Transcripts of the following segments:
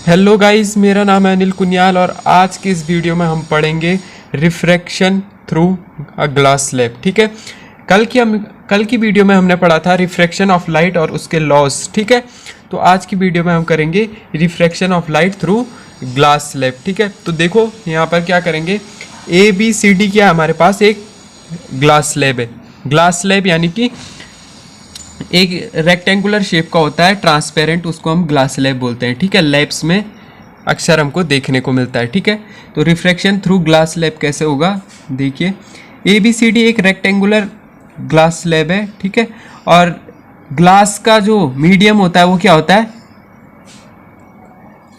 Hello guys, मेरा नाम है अनिल कुनियाल और आज की इस वीडियो में हम पढ़ेंगे refraction through a glass slab. ठीक है, कल की वीडियो में हमने पढ़ा था रिफ्रैक्शन ऑफ लाइट और उसके लॉस। ठीक है, तो आज की वीडियो में हम करेंगे refraction of light through glass slab. ठीक है, तो देखो यहाँ पर क्या करेंगे, ए बी सी डी क्या हमारे पास एक ग्लास स्लैब है। ग्लास स्लैब यानी कि एक रेक्टेंगुलर शेप का होता है, ट्रांसपेरेंट, उसको हम ग्लास स्लैब बोलते हैं। ठीक है, लैब्स में अक्सर हमको देखने को मिलता है। ठीक है, तो रिफ्रैक्शन थ्रू ग्लास स्लैब कैसे होगा, देखिए ए बी सी डी एक रेक्टेंगुलर ग्लास स्लैब है। ठीक है, और ग्लास का जो मीडियम होता है वो क्या होता है,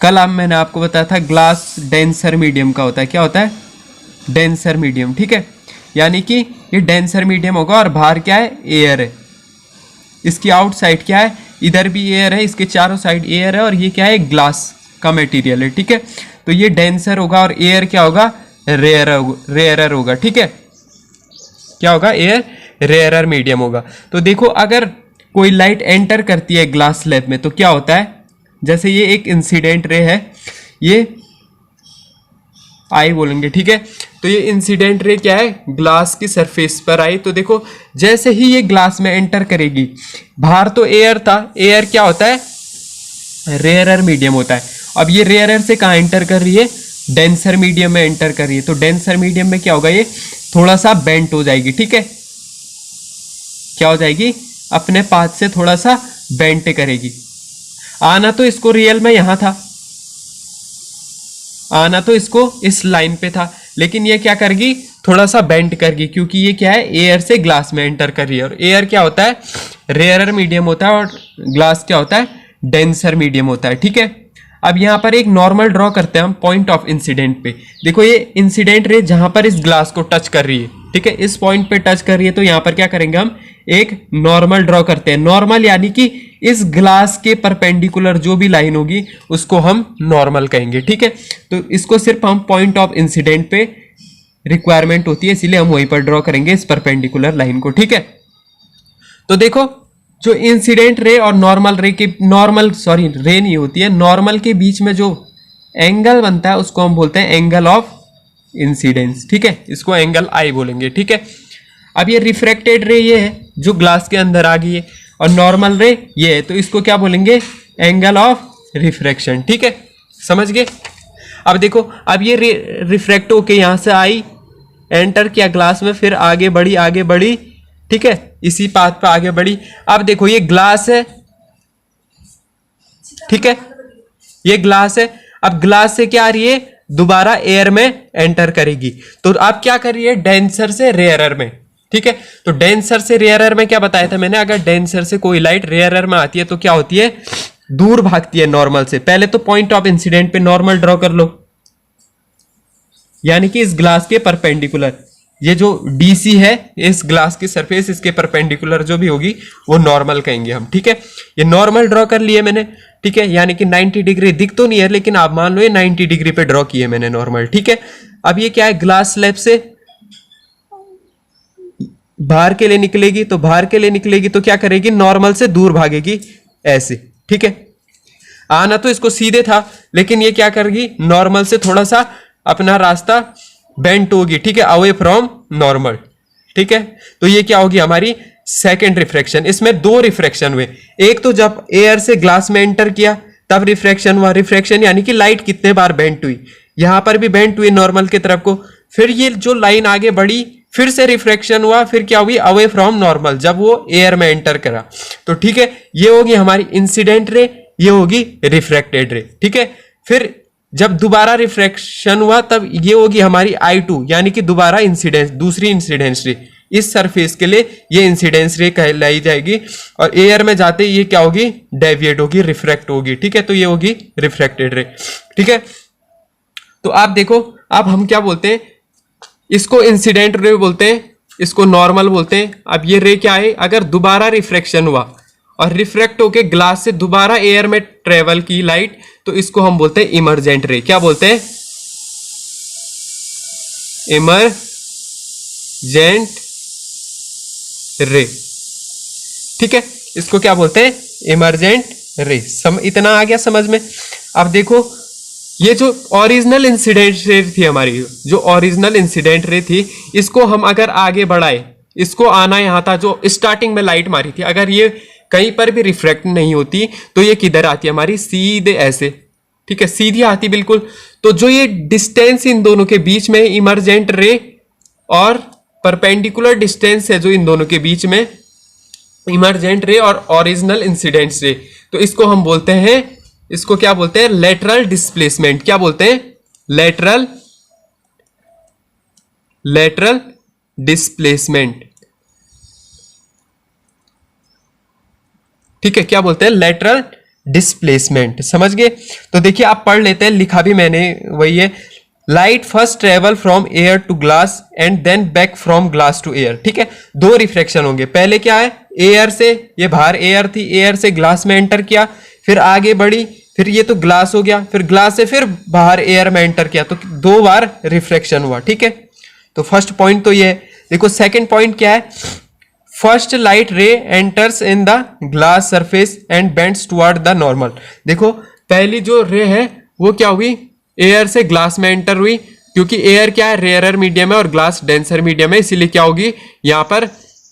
कल मैंने आपको बताया था ग्लास डेंसर मीडियम का होता है। क्या होता है, डेंसर मीडियम। ठीक है, यानी कि ये डेंसर मीडियम होगा और बाहर क्या है, एयर है। इसकी आउटसाइड क्या है, इधर भी एयर है, इसके चारों साइड एयर है, और ये क्या है, ग्लास का मटेरियल है। ठीक है, तो ये डेंसर होगा और एयर क्या होगा, रेयरर होगा। ठीक है, क्या होगा, एयर रेयरर मीडियम होगा। तो देखो अगर कोई लाइट एंटर करती है ग्लास स्लैब में तो क्या होता है, जैसे ये एक इंसिडेंट रे है, ये आई बोलेंगे। ठीक है, तो ये इंसिडेंट रे क्या है, ग्लास की सरफेस पर आई। तो देखो जैसे ही ये ग्लास में एंटर करेगी, बाहर तो एयर था, एयर क्या होता है, रेयरर मीडियम होता है। अब ये रेयरर से कहाँ एंटर कर रही है, डेंसर मीडियम में एंटर कर रही है। तो डेंसर मीडियम में क्या होगा, ये थोड़ा सा बेंट हो जाएगी। ठीक है, क्या हो जाएगी, अपने पाथ से थोड़ा सा बेंट करेगी। आना तो इसको रियल में यहां था, आना तो इसको इस लाइन पे था, लेकिन ये क्या करेगी, थोड़ा सा बेंड करेगी, क्योंकि ये क्या है, एयर से ग्लास में एंटर कर रही है। और एयर क्या होता है, रेयरर मीडियम होता है, और ग्लास क्या होता है, डेंसर मीडियम होता है। ठीक है, अब यहाँ पर एक नॉर्मल ड्रॉ करते हैं हम पॉइंट ऑफ इंसिडेंट पे। देखो ये इंसिडेंट रे जहां पर इस ग्लास को टच कर रही है, ठीक है, इस पॉइंट पे टच कर रही है, तो यहाँ पर क्या करेंगे, हम एक नॉर्मल ड्रॉ करते हैं। नॉर्मल यानी कि इस ग्लास के परपेंडिकुलर जो भी लाइन होगी उसको हम नॉर्मल कहेंगे। ठीक है, तो इसको सिर्फ हम पॉइंट ऑफ इंसिडेंट पे रिक्वायरमेंट होती है, इसीलिए हम वहीं पर ड्रॉ करेंगे इस परपेंडिकुलर लाइन को। ठीक है, तो देखो जो इंसिडेंट रे और नॉर्मल रे के रे नहीं होती है, नॉर्मल के बीच में जो एंगल बनता है उसको हम बोलते हैं एंगल ऑफ इंसिडेंस। ठीक है, इसको एंगल आई बोलेंगे। ठीक है, अब ये रिफ्रैक्टेड रे ये है जो ग्लास के अंदर आ गई है, और नॉर्मल रे ये है, तो इसको क्या बोलेंगे, एंगल ऑफ रिफ्रैक्शन। ठीक है, समझ गए। अब देखो, अब ये रिफ्रैक्ट होके यहां से आई, एंटर किया ग्लास में, फिर आगे बढ़ी। ठीक है, इसी पाथ पे आगे बढ़ी। अब देखो ये ग्लास है, ठीक है, ये ग्लास है। अब ग्लास से क्या आ रही है, दोबारा एयर में एंटर करेगी, तो अब क्या कर रही है, डेंसर से रेयरर में। ठीक है, तो डेंसर से रेयरर में क्या बताया था मैंने, अगर डेंसर से कोई लाइट रेयरर में आती है तो क्या होती है, दूर भागती है नॉर्मल से। पहले तो पॉइंट ऑफ इंसिडेंट पे नॉर्मल ड्रॉ कर लो, यानी कि इस ग्लास के परपेंडिकुलर, ये जो डीसी है इस ग्लास की सरफेस, इसके परपेंडिकुलर जो भी होगी वो नॉर्मल कहेंगे हम। ठीक है, ये नॉर्मल ड्रॉ कर लिए मैंने। ठीक है, यानी कि 90 डिग्री दिख तो नहीं है, लेकिन आप मान लो ये 90 डिग्री पे ड्रॉ किए मैंने नॉर्मल। ठीक है, अब ये क्या है, ग्लास स्लैब से बाहर के लिए निकलेगी, तो बाहर के लिए निकलेगी तो क्या करेगी, नॉर्मल से दूर भागेगी ऐसे। ठीक है, आना तो इसको सीधे था, लेकिन ये क्या करेगी, नॉर्मल से थोड़ा सा अपना रास्ता बेंट होगी। ठीक है, अवे फ्रॉम नॉर्मल। ठीक है, तो ये क्या होगी, हमारी सेकंड रिफ्रैक्शन। इसमें दो रिफ्रैक्शन हुए, एक तो जब एयर से ग्लास में एंटर किया तब रिफ्रैक्शन हुआ, रिफ्रैक्शन यानी कि लाइट कितने बार बेंट हुई, यहां पर भी बेंट हुई नॉर्मल की तरफ को, फिर ये जो लाइन आगे बढ़ी, फिर से रिफ्रैक्शन हुआ, फिर क्या हुई, अवे फ्रॉम नॉर्मल, जब वो एयर में एंटर करा। तो ठीक है, ये होगी हमारी इंसिडेंट रे, ये होगी रिफ्रैक्टेड रे। ठीक है, फिर जब दोबारा रिफ्रैक्शन हुआ तब ये होगी हमारी I2, यानी कि दोबारा इंसिडेंस, दूसरी इंसिडेंस रे। इस सरफेस के लिए ये इंसिडेंस रे कहलाई जाएगी, और एयर में जाते ही ये क्या होगी, डेविएट होगी, रिफ्रैक्ट होगी। ठीक है, तो ये होगी रिफ्रैक्टेड रे। ठीक है, तो आप देखो, अब हम क्या बोलते हैं, इसको इंसिडेंट रे बोलते हैं, इसको नॉर्मल बोलते हैं। अब ये रे क्या है, अगर दोबारा रिफ्रैक्शन हुआ और रिफ्रैक्ट होके ग्लास से दोबारा एयर में ट्रेवल की लाइट, तो इसको हम बोलते हैं इमर्जेंट रे। क्या बोलते हैं, इमरजेंट रे। ठीक है, इसको क्या बोलते हैं, इमरजेंट रे। इतना आ गया समझ में। अब देखो ये जो ओरिजिनल इंसिडेंट रे थी हमारी, जो ओरिजिनल इंसिडेंट रे थी, इसको हम अगर आगे बढ़ाए, इसको आना यहाँ था, जो स्टार्टिंग में लाइट मारी थी, अगर ये कहीं पर भी रिफ्लेक्ट नहीं होती तो ये किधर आती है हमारी, सीधे ऐसे, ठीक है, सीधी आती बिल्कुल। तो जो ये डिस्टेंस इन दोनों के बीच में इमरजेंट रे और परपेंडिकुलर डिस्टेंस है जो इन दोनों के बीच में, इमरजेंट रे और ओरिजिनल इंसिडेंट रे, तो इसको हम बोलते हैं, इसको क्या बोलते हैं, लेटरल डिस्प्लेसमेंट। क्या बोलते हैं, लेटरल डिस्प्लेसमेंट। ठीक है, क्या बोलते हैं, लेटरल डिस्प्लेसमेंट। समझ गए? तो देखिए आप पढ़ लेते हैं, लिखा भी मैंने वही है, light first travel from air to glass and then back from glass to air. ठीक है, दो रिफ्लेक्शन होंगे, पहले क्या है, एयर से, ये बाहर एयर थी, एयर से ग्लास में एंटर किया, फिर आगे बढ़ी, फिर ये तो ग्लास हो गया, फिर ग्लास से फिर बाहर एयर में एंटर किया, तो दो बार रिफ्लेक्शन हुआ। ठीक है, तो फर्स्ट पॉइंट तो ये है। देखो सेकंड पॉइंट क्या है, first light ray enters in the glass surface and bends toward the normal. देखो पहली जो रे है वो क्या हुई, एयर से ग्लास में एंटर हुई, क्योंकि एयर क्या है, रेयरर मीडियम है और ग्लास डेंसर मीडियम है, इसीलिए क्या होगी, यहां पर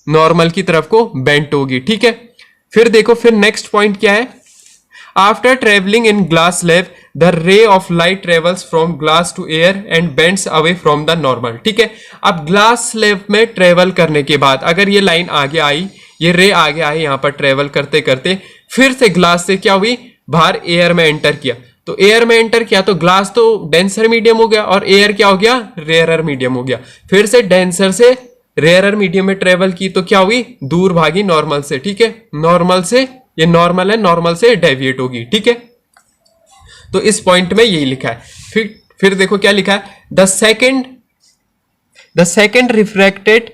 नॉर्मल की तरफ को बेंट होगी। ठीक है, फिर देखो, फिर नेक्स्ट पॉइंट क्या है, after travelling in glass slab the ray of light travels from glass to air and bends away from the normal. ठीक है, अब ग्लास स्लैब में ट्रेवल करने के बाद अगर ये लाइन आगे आई, ये रे आगे आई, यहां पर ट्रेवल करते करते फिर से ग्लास से क्या हुई, बाहर एयर में एंटर किया, तो एयर में एंटर किया तो ग्लास तो डेंसर मीडियम हो गया और एयर क्या हो गया, रेयरर मीडियम हो गया, फिर से डेंसर से रेयरर मीडियम में ट्रेवल की तो क्या हुई, दूर भागी नॉर्मल से। ठीक है, नॉर्मल से, ये नॉर्मल है, नॉर्मल से डेविएट होगी। ठीक है, तो इस पॉइंट में यही लिखा है। फिर देखो क्या लिखा है, द सेकेंड रिफ्रैक्टेड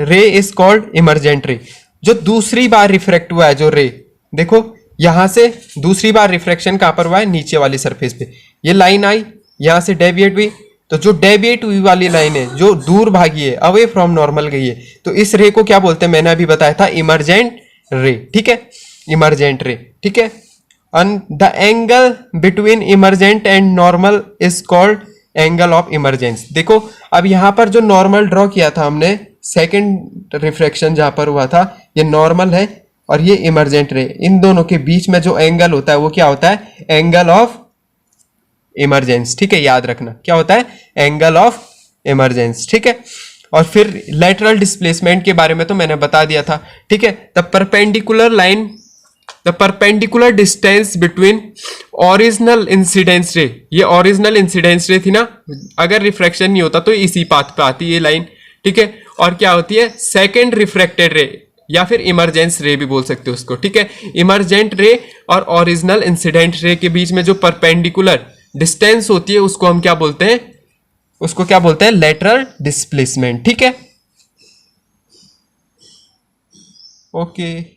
रे इज कॉल्ड इमरजेंट रे। जो दूसरी बार रिफ्रैक्ट हुआ है जो रे, देखो यहां से दूसरी बार रिफ्रैक्शन कहां पर हुआ है, नीचे वाली सरफेस पे, ये लाइन आई, यहां से डेविएट हुई, तो जो डेविएट हुई वाली लाइन है, जो दूर भागी है, अवे फ्रॉम नॉर्मल गई है, तो इस रे को क्या बोलते हैं, मैंने अभी बताया था, इमरजेंट रे। ठीक है, इमरजेंट रे। ठीक है, and the angle between emergent and normal is called angle of emergence। देखो अब यहां पर जो नॉर्मल ड्रॉ किया था हमने, सेकंड रिफ्रैक्शन जहां पर हुआ था, ये नॉर्मल है और ये इमरजेंट रे, इन दोनों के बीच में जो एंगल होता है वो क्या होता है, एंगल ऑफ इमरजेंस। ठीक है, याद रखना क्या होता है, एंगल ऑफ इमरजेंस। ठीक है, और फिर लेटरल डिस्प्लेसमेंट के बारे में तो मैंने बता दिया था। ठीक है, the perpendicular line, the perpendicular distance between original incidence रे, ये ओरिजिनल इंसिडेंस रे थी ना, अगर रिफ्रैक्शन नहीं होता तो इसी पाथ पे आती ये लाइन। ठीक है, और क्या होती है, सेकेंड रिफ्रैक्टेड रे या फिर इमरजेंस रे भी बोल सकते हो उसको। ठीक है, इमरजेंट रे और ओरिजिनल इंसिडेंट रे के बीच में जो परपेंडिकुलर डिस्टेंस होती है उसको हम क्या बोलते हैं, उसको क्या बोलते हैं, लेटरल डिस्प्लेसमेंट। ठीक है, ओके।